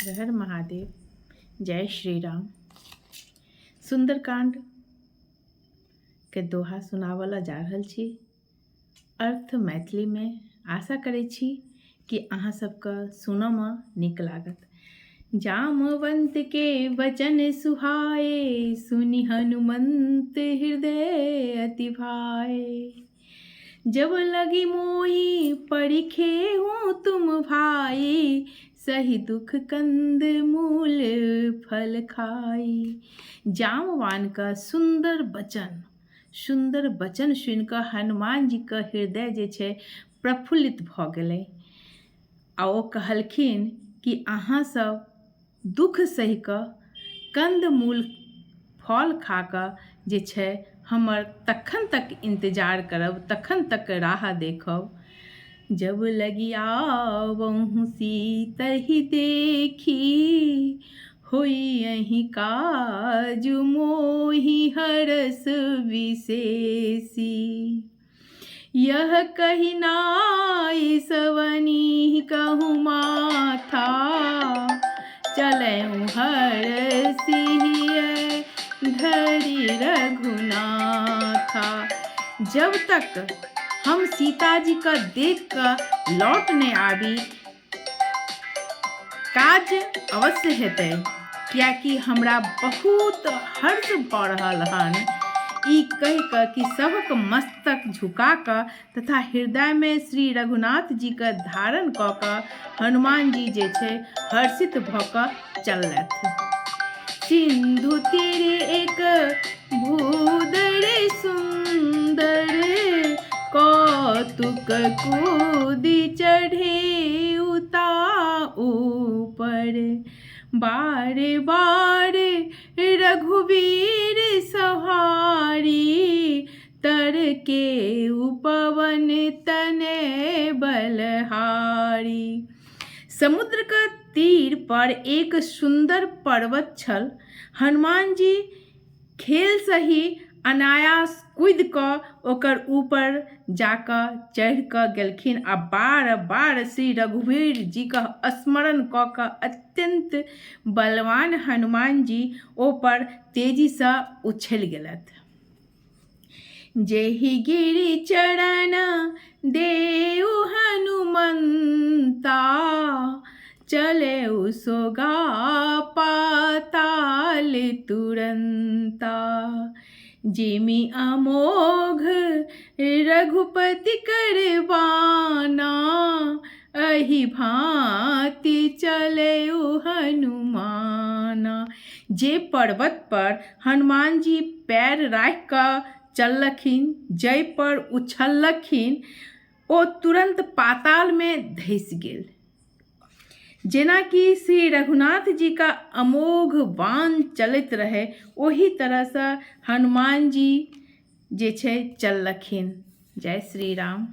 हर हर महादेव। जय श्री राम। सुंदरकांड के दोहा सुनावला जा रहल छी। अर्थ मैथिली में। आशा करै छी कि अहाँ सबके सुनऽमे नीक लागत। जामवंत के वचन सुहाए, सुनि हनुमंत हृदय अति भाए। जब लगी मोही परिखे हूँ तुम भाई, सही दुख कंद मूल फल खाई। जामवान का सुंदर वचन सुनिकऽ हनुमान जी के हृदय जे छै प्रफुल्लित भऽ गेलै। आ ओ कहलखिन कि अहाँ सब दुख सहि कऽ कंद मूल फल खा कऽ जे छै हमर तखन तक इंतजार करब, तखन तक राह देखब। जब लगी आवहु सीतहि देखी, होई अहि काज मोहि हरस विशेषी। यह कहि नाई सवनी कहूँ माथा, चलऊँ हरसिहियै धरि रघुनाथा। जब तक हम सीता जी का देख कर लौट नहीं आबी, काज अवश्य हेतै, कियाकि हमरा बहुत हर्ष भऽ रहल हन। ई कहि कऽ कि सबक मस्तक झुका कऽ तथा हृदय में श्री रघुनाथ जी के धारण कऽ कऽ हनुमान जी जे छै हर्षित भऽ कऽ चललथि। सिंधु तीर एक भूदर सुंदर, कौतुक कूदि चढ़े उता ऊपर। बारे बारे रघुवीर सहारी, तर के उपवन तनय बलहारी। समुद्र के तीर पर एक सुंदर पर्वत छल। हनुमान जी खेल से ही अनायास कूद कऽ ओकर ऊपर जाकऽ चढ़ि कऽ गेलखिन आ बार बार श्री रघुवीर जी का स्मरण कऽ कऽ अत्यंत बलवान हनुमान जी ओ पर तेजी से उछलि गेलथि। जेहि गिरि चरण देउ हनुमंता, चलेउ सोगा पाताल तुरंता। जिमि अमोघ रघुपति करबाना, अहि भांति चलेउ हनुमाना। जे पर्वत पर हनुमान जी पैर राखि कऽ चललखिन, जय पर उछललखिन, ओ तुरंत पाताल में धसि गेल। जेना कि श्री रघुनाथ जी का अमोघ बाण चलैत रहे, ओही तरह से हनुमान जी जे छै चललखिन। जय श्री राम।